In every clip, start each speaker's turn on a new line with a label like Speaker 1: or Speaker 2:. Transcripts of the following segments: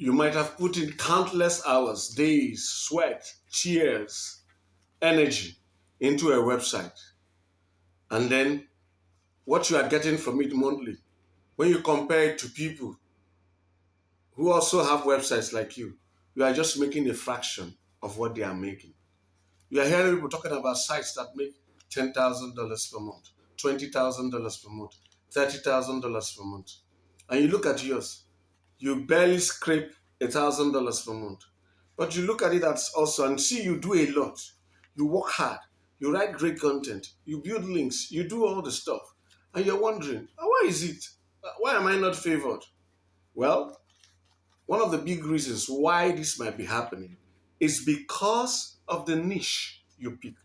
Speaker 1: You might have put in countless hours, days, sweat, tears, energy into a website. And then what you are getting from it monthly, when you compare it to people who also have websites like you are just making a fraction of what they are making. You are hearing people talking about sites that make $10,000 per month, $20,000 per month, $30,000 per month. And you look at yours, you barely scrape $1,000 per month. But you look at it as also and see you do a lot. You work hard, you write great content, you build links, you do all the stuff. And you're wondering, why is it? Why am I not favored? Well, one of the big reasons why this might be happening is because of the niche you picked.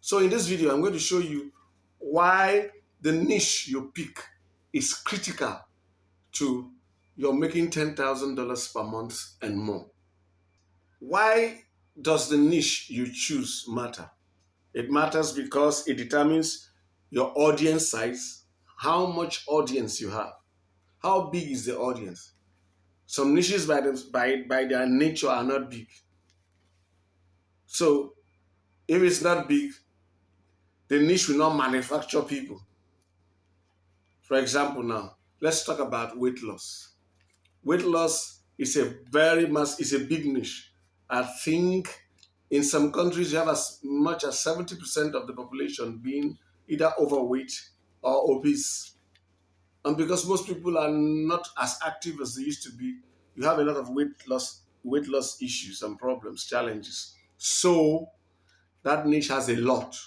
Speaker 1: So in this video, I'm going to show you why the niche you pick is critical to your making $10,000 per month and more. Why does the niche you choose matter? It matters because it determines your audience size, how much audience you have, how big is the audience. Some niches by their nature are not big. So if it's not big, the niche will not manufacture people. For example now, let's talk about weight loss. Weight loss is a big niche. I think in some countries you have as much as 70% of the population being either overweight or obese. And because most people are not as active as they used to be, you have a lot of weight loss issues and problems, challenges. So that niche has a lot.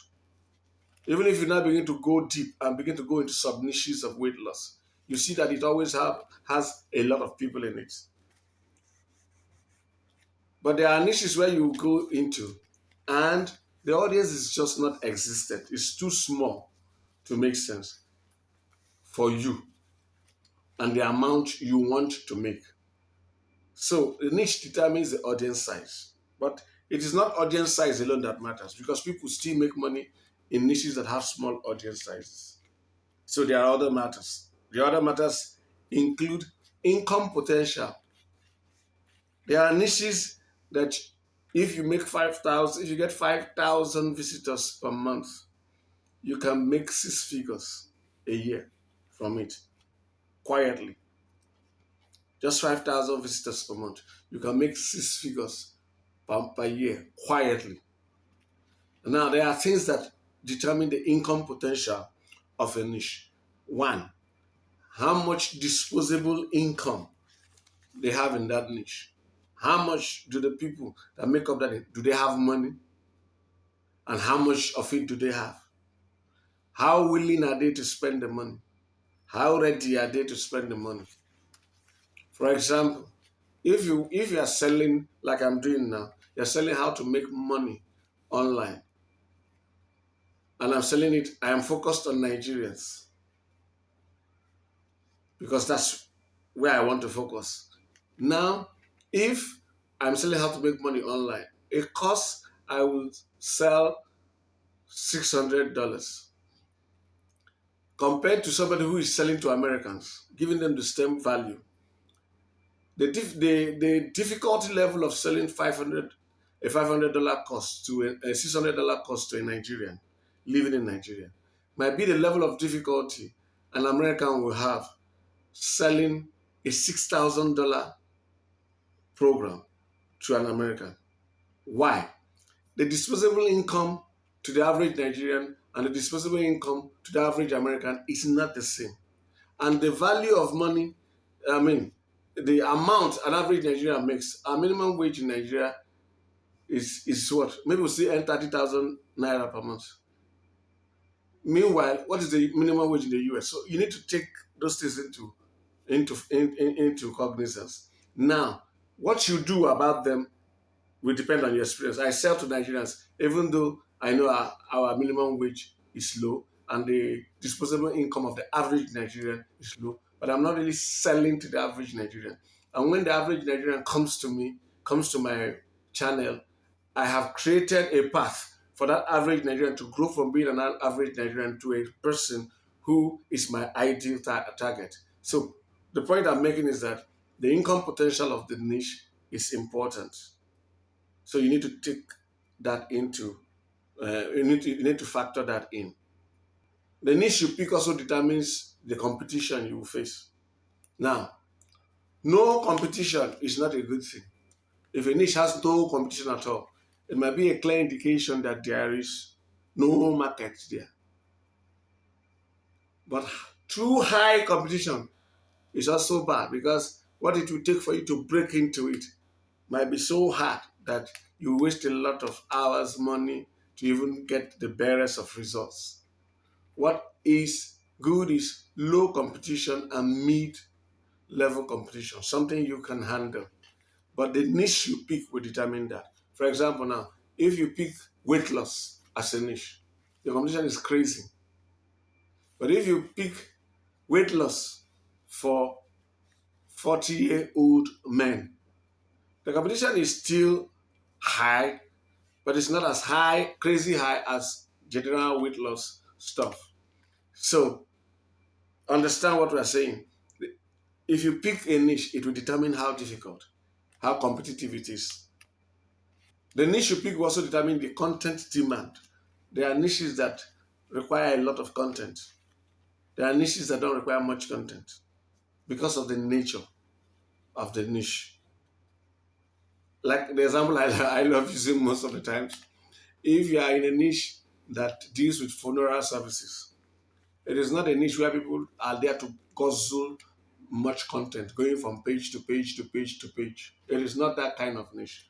Speaker 1: Even if you now begin to go deep and begin to go into sub niches of weight loss, you see that it always has a lot of people in it. But there are niches where you go into and the audience is just not existent. It's too small to make sense for you and the amount you want to make. So the niche determines the audience size. But it is not audience size alone that matters because people still make money in niches that have small audience sizes. So there are other matters. The other matters include income potential. There are niches that if you get 5,000 visitors per month, you can make 6 figures a year from it, quietly. Just 5,000 visitors per month. You can make 6 figures per year, quietly. Now, there are things that determine the income potential of a niche. One, how much disposable income they have in that niche. How much do the people that make up that, do they have money? And how much of it do they have? How willing are they to spend the money? How ready are they to spend the money? For example, if you are selling like I'm doing now, you're selling how to make money online. And I'm selling it, I am focused on Nigerians because that's where I want to focus. Now, if I'm selling how to make money online, it costs, I will sell $600 compared to somebody who is selling to Americans, giving them the same value. The difficulty level of selling a $500 cost to a $600 cost to a Nigerian living in Nigeria might be the level of difficulty an American will have selling a $6,000 program to an American. Why? The disposable income to the average Nigerian and the disposable income to the average American is not the same. And the value of money, the amount an average Nigerian makes, our minimum wage in Nigeria is what? Maybe we'll say 30,000 naira per month. Meanwhile, what is the minimum wage in the US? So you need to take those things into cognizance. Now, what you do about them will depend on your experience. I sell to Nigerians, even though I know our minimum wage is low and the disposable income of the average Nigerian is low, but I'm not really selling to the average Nigerian. And when the average Nigerian comes to my channel, I have created a path for that average Nigerian to grow from being an average Nigerian to a person who is my ideal target. So the point I'm making is that The income potential of the niche is important. So you need to take that into, you need to factor that in. The niche you pick also determines the competition you will face. Now, no competition is not a good thing. If a niche has no competition at all, it might be a clear indication that there is no market there. But too high competition is also bad, because what it will take for you to break into it might be so hard that you waste a lot of hours, money to even get the barest of results. What is good is low competition and mid level competition, something you can handle. But the niche you pick will determine that. For example, now, if you pick weight loss as a niche, the competition is crazy. But if you pick weight loss for 40-year-old men, the competition is still high, but it's not as high, crazy high as general weight loss stuff. So understand what we're saying. If you pick a niche, it will determine how difficult, how competitive it is. The niche you pick will also determine the content demand. There are niches that require a lot of content. There are niches that don't require much content because of the nature of the niche. Like the example I love using most of the times. If you are in a niche that deals with funeral services, it is not a niche where people are there to guzzle much content, going from page to page to page to page. It is not that kind of niche.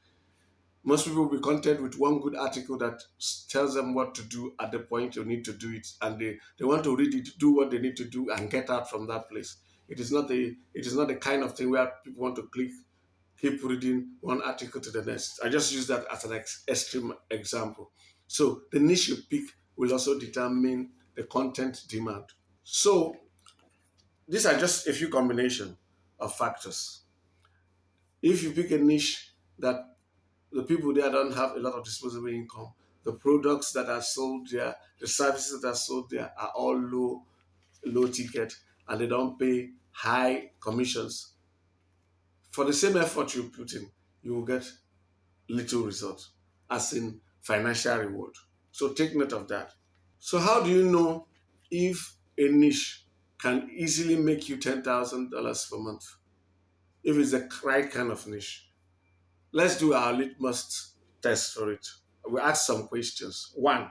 Speaker 1: Most people will be content with one good article that tells them what to do at the point you need to do it, and they want to read it, do what they need to do, and get out from that place. It is not the kind of thing where people want to click, keep reading one article to the next. I just use that as an extreme example. So the niche you pick will also determine the content demand. So these are just a few combination of factors. If you pick a niche that the people there don't have a lot of disposable income, the products that are sold there, the services that are sold there are all low ticket, and they don't pay high commissions. For the same effort you put in, you will get little result, as in financial reward. So take note of that. So how do you know if a niche can easily make you $10,000 per month? If it's the right kind of niche. Let's do our litmus test for it. We ask some questions. One,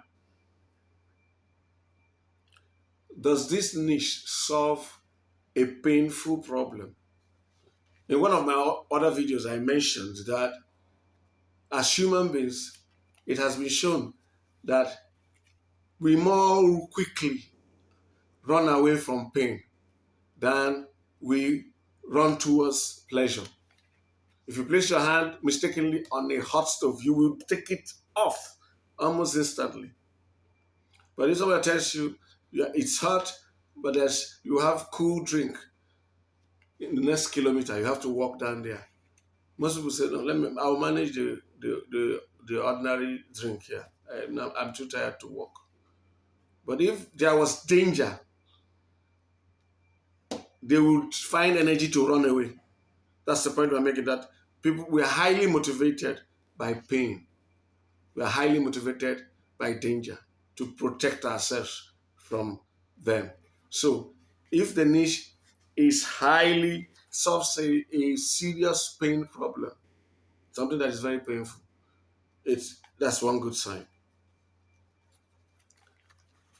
Speaker 1: does this niche solve a painful problem? In one of my other videos, I mentioned that as human beings, it has been shown that we more quickly run away from pain than we run towards pleasure. If you place your hand mistakenly on a hot stove, you will take it off almost instantly. But if someone tells you, yeah, it's hot, but you have cool drink in the next kilometer, you have to walk down there. Most people say, no, I'll manage the ordinary drink here. I'm too tired to walk. But if there was danger, they would find energy to run away. That's the point we're making, that people, we are highly motivated by pain. We are highly motivated by danger to protect ourselves from them. So if the niche is highly solves a serious pain problem, something that is very painful, that's one good sign.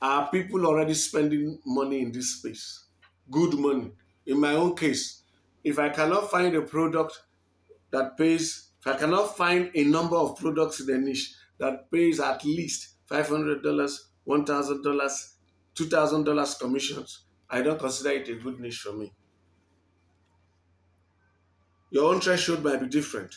Speaker 1: Are people already spending money in this space? Good money. In my own case, if I cannot find a product that pays, if I cannot find a number of products in the niche that pays at least $500, $1,000, $2,000 commissions, I don't consider it a good niche for me. Your own threshold might be different,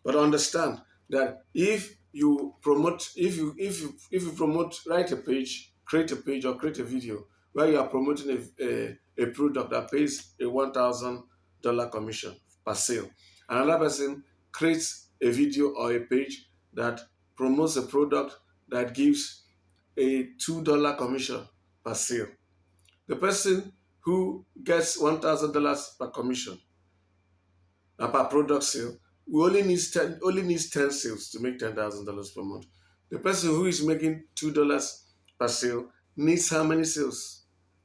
Speaker 1: but understand that if you promote, if you promote, write a page, create a page, or create a video where you are promoting a product that pays a $1,000 commission per sale, another person creates a video or a page that promotes a product that gives a $2 commission per sale. The person who gets $1,000 per commission and per product sale, we only needs 10 sales to make $10,000 per month. The person who is making $2 per sale needs how many sales?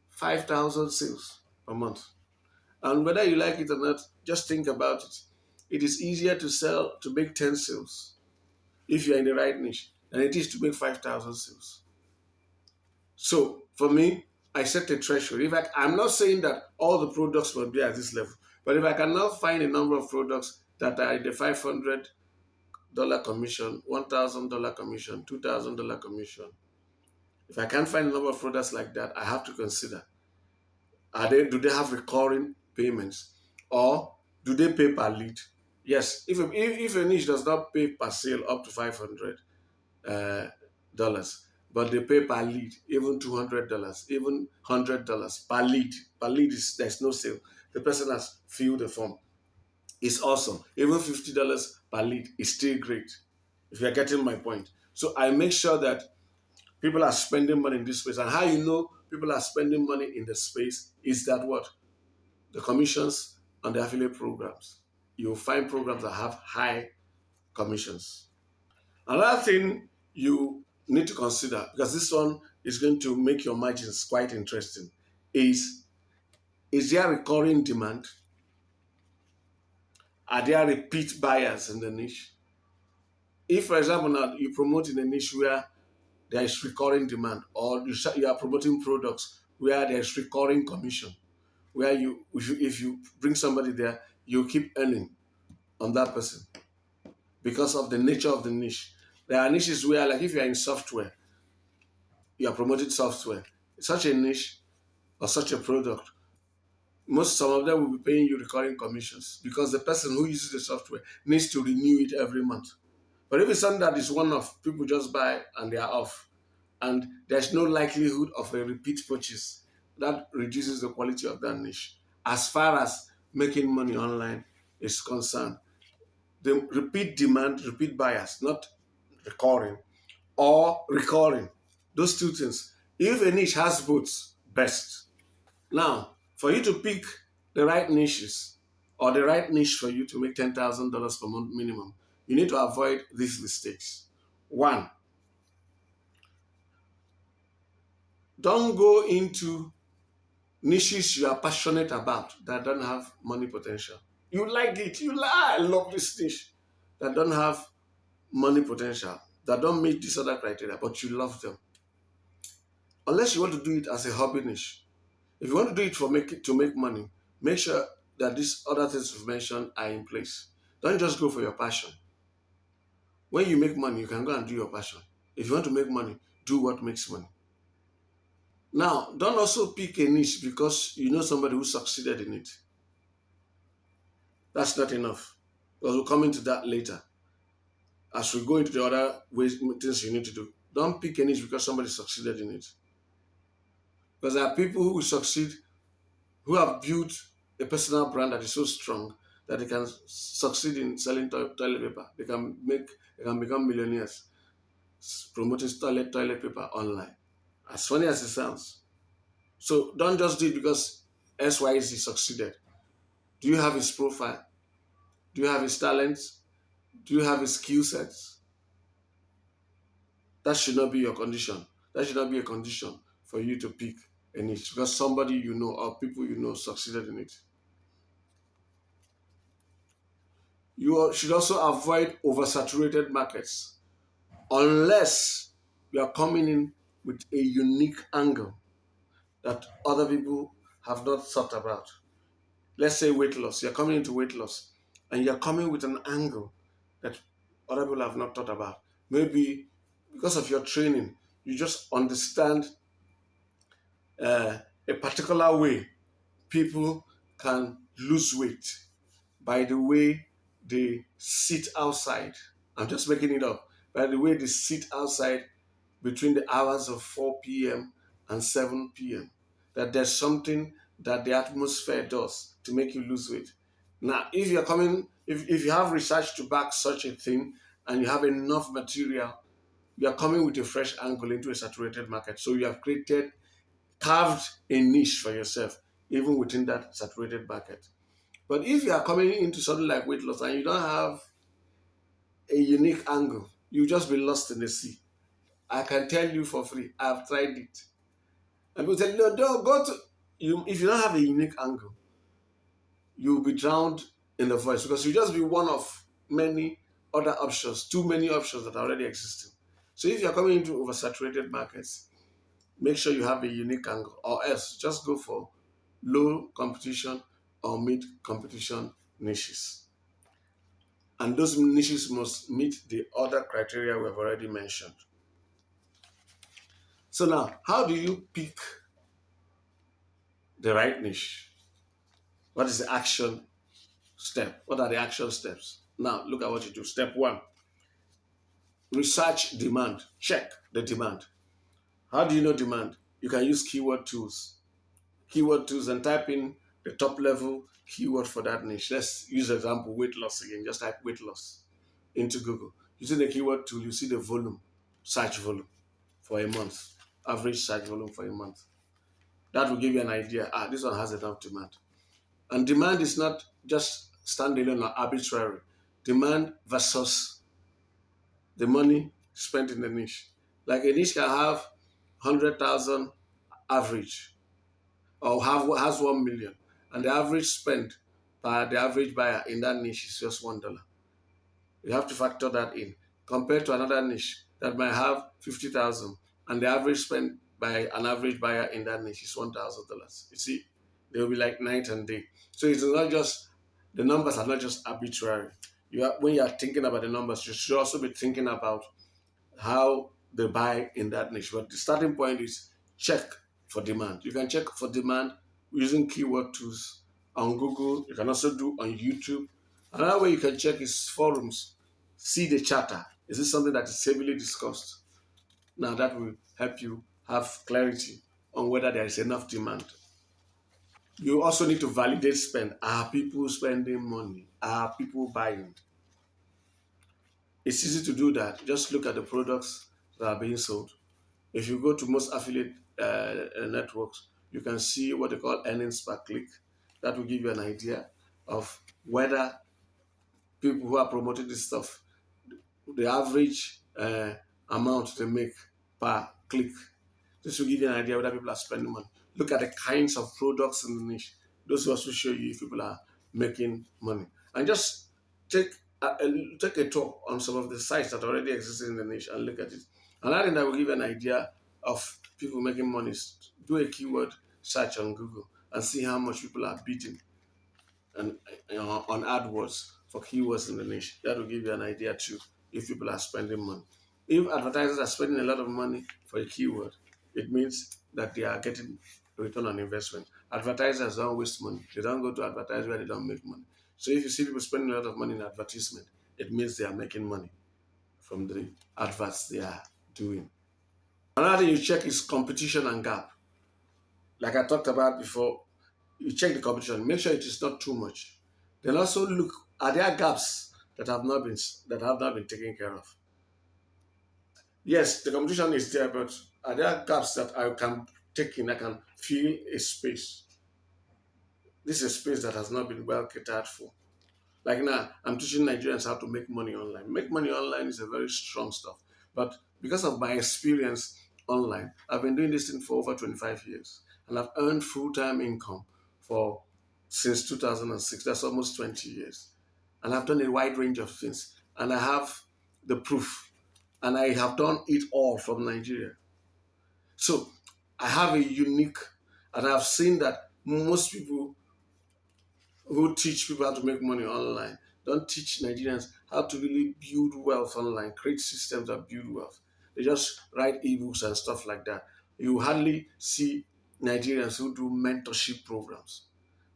Speaker 1: 5,000 sales per month. And whether you like it or not, just think about it. It is easier to make 10 sales if you're in the right niche than it is to make 5,000 sales. So for me, I set a threshold. I'm not saying that all the products will be at this level, but if I cannot find a number of products that are in the $500 commission, $1,000 commission, $2,000 commission, if I can't find a number of products like that, I have to consider, do they have recurring payments, or do they pay per lead? Yes, if a niche does not pay per sale up to $500, but they pay per lead, even $200, even $100 per lead. Per lead is there's no sale. The person has filled the form. It's awesome. Even $50 per lead is still great. If you're getting my point. So I make sure that people are spending money in this space. And how you know people are spending money in the space is that what? The commissions on the affiliate programs. You'll find programs that have high commissions. Another thing you need to consider, because this one is going to make your margins quite interesting, is there recurring demand? Are there repeat buyers in the niche? If, for example, now you promote in a niche where there is recurring demand, or you are promoting products where there is recurring commission, where if you bring somebody there, you keep earning on that person because of the nature of the niche. There are niches where, like if you are in software, you are promoting software, such a niche or such a product, some of them will be paying you recurring commissions because the person who uses the software needs to renew it every month. But if it's something that is one off, people just buy and they are off, and there's no likelihood of a repeat purchase, that reduces the quality of that niche. As far as making money online is concerned, the repeat demand, repeat buyers, not recurring or recurring, those two things. If a niche has both, best. Now, for you to pick the right niches or the right niche for you to make $10,000 per month minimum, you need to avoid these mistakes. One, don't go into niches you are passionate about that don't have money potential. You like it, I love this niche, that don't have money potential, that don't meet this other criteria, but you love them. Unless you want to do it as a hobby niche. If you want to do it to make money, make sure that these other things we've mentioned are in place. Don't just go for your passion. When you make money, you can go and do your passion. If you want to make money, do what makes money. Now, don't also pick a niche because you know somebody who succeeded in it. That's not enough. Because we'll come into that later. As we go into the other things you need to do. Don't pick a niche because somebody succeeded in it. Because there are people who will succeed, who have built a personal brand that is so strong that they can succeed in selling toilet paper. They can become millionaires promoting toilet paper online. As funny as it sounds. So don't just do it because SYZ succeeded. Do you have his profile? Do you have his talents? Do you have his skill sets? That should not be your condition. That should not be a condition for you to pick a niche because somebody you know or people you know succeeded in it. You should also avoid oversaturated markets unless you are coming in with a unique angle that other people have not thought about. Let's say weight loss. You're coming into weight loss and you're coming with an angle that other people have not thought about. Maybe because of your training, you just understand a particular way people can lose weight by the way they sit outside. I'm just making it up. By the way they sit outside between the hours of 4 p.m. and 7 p.m. That there's something that the atmosphere does to make you lose weight. Now, if you have research to back such a thing and you have enough material, you are coming with a fresh angle into a saturated market. So you have carved a niche for yourself, even within that saturated market. But if you are coming into something like weight loss and you don't have a unique angle, you just be lost in the sea. I can tell you for free, I've tried it. And people say, no, don't go to you. If you don't have a unique angle, you'll be drowned in the voice because you just be one of many other options, too many options that are already existing. So if you're coming into oversaturated markets, make sure you have a unique angle, or else just go for low competition or mid competition niches. And those niches must meet the other criteria we've already mentioned. So now, how do you pick the right niche? What is the action step? What are the action steps? Now, look at what you do. Step one, research demand. Check the demand. How do you know demand? You can use keyword tools. Keyword tools and type in the top level keyword for that niche. Let's use example weight loss again. Just type weight loss into Google. Using the keyword tool, you see the volume, search volume for a month, average search volume for a month. That will give you an idea. This one has enough demand. And demand is not just standalone or arbitrary. Demand versus the money spent in the niche. Like a niche can have 100,000 average or has 1 million, and the average spend by the average buyer in that niche is just $1. You have to factor that in compared to another niche that might have 50,000 and the average spend by an average buyer in that niche is $1,000. You see, they will be like night and day. So it's not just the numbers are not just arbitrary. When you are thinking about the numbers, you should also be thinking about how they buy in that niche. But the starting point is check for demand. You can check for demand using keyword tools on Google. You can also do on YouTube. Another way you can check is forums. See the chatter. Is this something that is heavily discussed? Now that will help you have clarity on whether there is enough demand. You also need to validate spend. Are people spending money? Are people buying? It's easy to do that. Just look at the products that are being sold. If you go to most affiliate networks, you can see what they call earnings per click. That will give you an idea of whether people who are promoting this stuff, the average amount they make per click. This will give you an idea whether people are spending money. Look at the kinds of products in the niche. Those will also show you if people are making money. And just take take a tour on some of the sites that already exist in the niche and look at it. Another thing that will give you an idea of people making money is do a keyword search on Google and see how much people are bidding and on AdWords for keywords in the niche. That will give you an idea too if people are spending money. If advertisers are spending a lot of money for a keyword, it means that they are getting return on investment. Advertisers don't waste money. They don't go to advertise where they don't make money. So if you see people spending a lot of money in advertisement, it means they are making money from the adverts they are doing. Another thing you check is competition and gap. Like I talked about before, you check the competition, make sure it is not too much. Then also look, are there gaps that have not been taken care of? Yes, the competition is there, but are there gaps that I can take in? I can fill a space. This is a space that has not been well catered for. Like now, I'm teaching Nigerians how to make money online. Make money online is a very strong stuff. But because of my experience online, I've been doing this thing for over 25 years. And I've earned full-time income for since 2006. That's almost 20 years. And I've done a wide range of things. And I have the proof. And I have done it all from Nigeria. So I have a unique, and I've seen that most people who teach people how to make money online don't teach Nigerians how to really build wealth online, create systems that build wealth. They just write ebooks and stuff like that. You hardly see Nigerians who do mentorship programs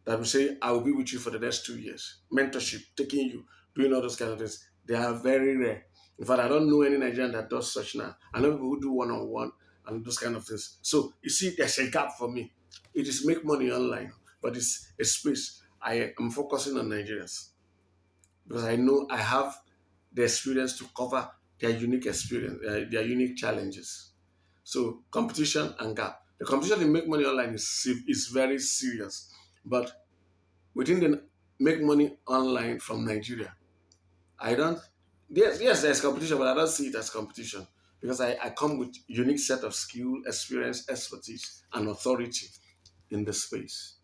Speaker 1: that will say, I will be with you for the next 2 years. Mentorship, taking you, doing all those kind of things. They are very rare. In fact, I don't know any Nigerian that does such now. I know people who do one-on-one and those kind of things. So you see, there's a gap for me. It is make money online, but it's a space. I am focusing on Nigerians because I know I have the experience to cover their unique experience, their unique challenges. So competition and gap. The competition to make money online is very serious, but within the make money online from Nigeria. I don't. Yes, there's competition, but I don't see it as competition because I come with unique set of skill, experience, expertise, and authority in the space.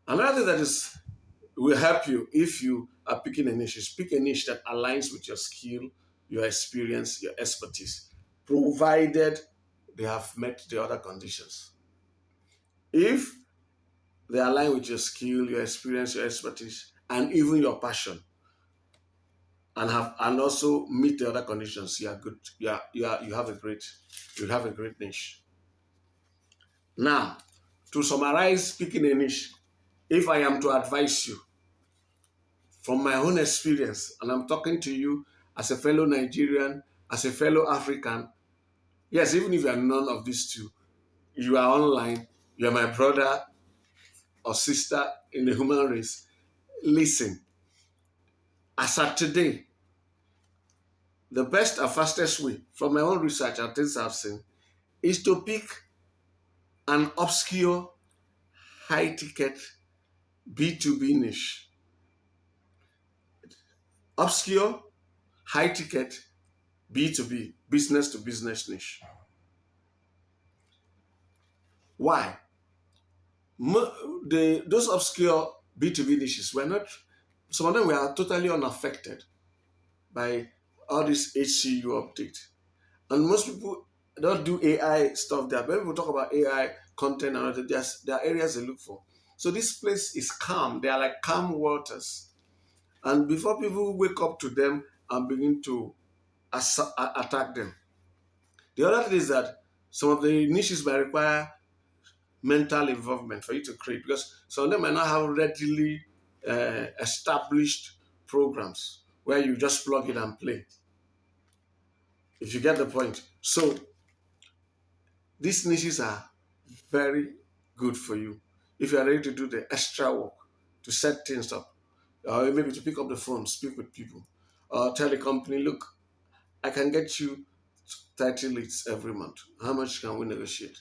Speaker 1: Another thing that is will help you if you are picking a niche is pick a niche that aligns with your skill, your experience, your expertise, provided they have met the other conditions. If they align with your skill, your experience, your expertise, and even your passion, and also meet the other conditions, you are good. You have a great niche. Now, to summarize picking a niche, if I am to advise you from my own experience, and I'm talking to you as a fellow Nigerian, as a fellow African, yes, even if you are none of these two, you are online, you are my brother or sister in the human race. Listen, as of today, the best and fastest way from my own research and things I've seen is to pick an obscure, high ticket B2B niche. Obscure, high ticket B2B, business to business niche. Why? Those obscure B2B niches were not, some of them were totally unaffected by all this HCU update. And most people don't do AI stuff there. When people talk about AI content and all that, there are areas they look for. So this place is calm. They are like calm waters. And before people wake up to them and begin to attack them. The other thing is that some of the niches might require mental involvement for you to create because some of them might not have readily established programs where you just plug it and play. If you get the point. So these niches are very good for you if you are ready to do the extra work to set things up, or maybe to pick up the phone, speak with people, or tell the company, look, I can get you 30 leads every month. How much can we negotiate?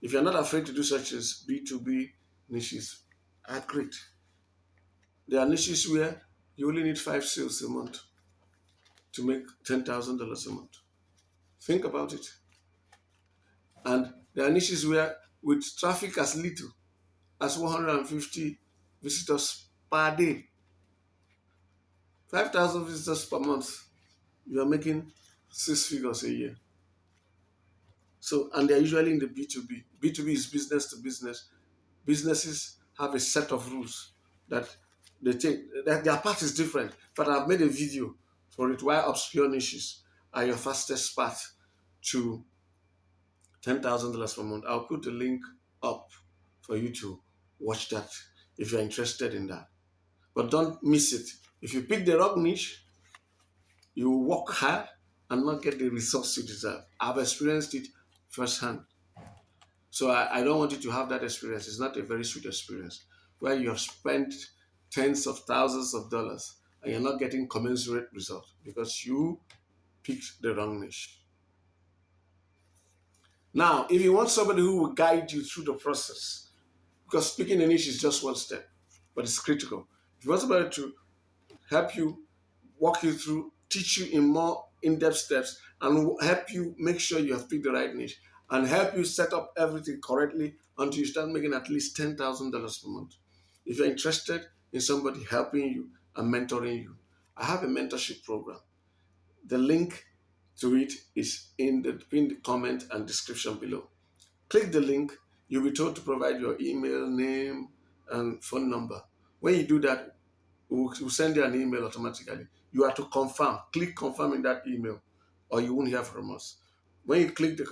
Speaker 1: If you're not afraid to do such as B2B niches, are great. There are niches where you only need 5 sales a month to make $10,000 a month. Think about it. And there are niches where, with traffic as little as 150 visitors per day, 5,000 visitors per month, you are making 6 figures a year. So, and they're usually in the B2B. B2B is business to business. Businesses have a set of rules that they take, that their path is different. But I've made a video for it why obscure niches are your fastest path to $10,000 per month. I'll put the link up for you to watch that if you're interested in that. But don't miss it. If you pick the wrong niche, you will work hard and not get the results you deserve. I've experienced it firsthand. So I don't want you to have that experience. It's not a very sweet experience where you have spent tens of thousands of dollars and you're not getting commensurate results because you picked the wrong niche. Now, if you want somebody who will guide you through the process, because picking a niche is just one step, but it's critical. If you want somebody to help you, walk you through, teach you in more in-depth steps, and help you make sure you have picked the right niche, and help you set up everything correctly until you start making at least $10,000 per month. If you're interested in somebody helping you and mentoring you, I have a mentorship program. The link to it is in the pinned comment and description below. Click the link. You'll be told to provide your email, name, and phone number. When you do that, we'll send you an email automatically. You have to confirm. Click confirm in that email, or you won't hear from us. When you click the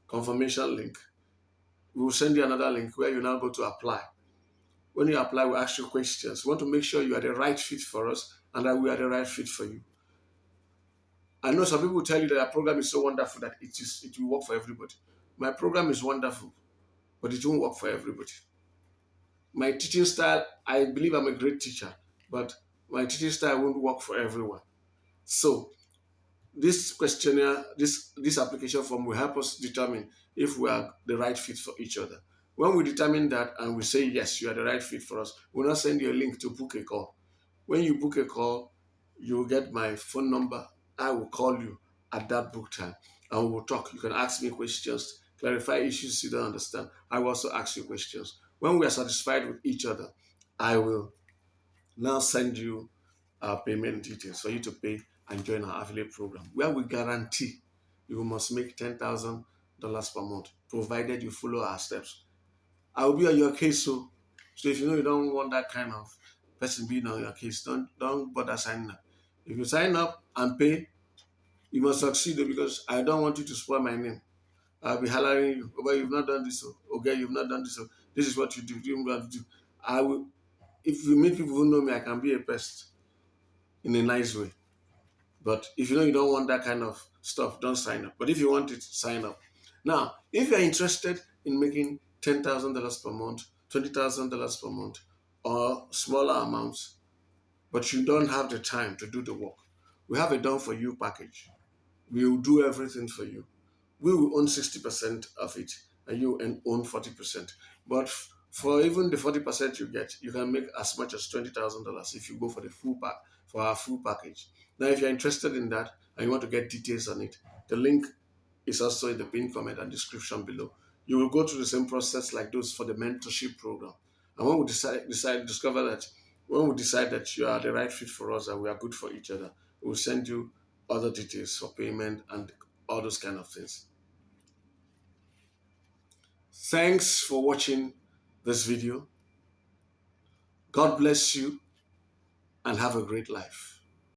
Speaker 1: confirmation link, we will send you another link where you now go to apply. When you apply, we ask you questions. We want to make sure you are the right fit for us and that we are the right fit for you. I know some people tell you that our program is so wonderful that it will work for everybody. My program is wonderful, but it won't work for everybody. My teaching style, I believe I'm a great teacher, but my teaching style won't work for everyone. So this questionnaire, this application form will help us determine if we are the right fit for each other. When we determine that and we say, yes, you are the right fit for us, we'll not send you a link to book a call. When you book a call, you'll get my phone number. I will call you at that book time and we will talk. You can ask me questions, clarify issues you don't understand. I will also ask you questions. When we are satisfied with each other, I will now send you our payment details for you to pay and join our affiliate program, where we guarantee you must make $10,000 per month, provided you follow our steps. I will be on your case, so if you know you don't want that kind of person being on your case, don't bother signing up. If you sign up and pay, you must succeed because I don't want you to spoil my name. I'll be hollering you, oh, but you've not done this, okay, you've not done this, this is what you do, you want to do. I will, if you meet people who know me, I can be a pest in a nice way. But if you know you don't want that kind of stuff, don't sign up. But if you want it, sign up. Now, if you're interested in making $10,000 per month, $20,000 per month, or smaller amounts, but you don't have the time to do the work, we have a done for you package. We will do everything for you. We will own 60% of it and you own 40%. But for even the 40% you get, you can make as much as $20,000 if you go for the full pack, for our full package. Now, if you're interested in that and you want to get details on it, the link is also in the pinned comment and description below. You will go through the same process like those for the mentorship program. And when we discover that, when we decide that you are the right fit for us and we are good for each other, we'll send you other details for payment and all those kind of things. Thanks for watching this video. God bless you and have a great life.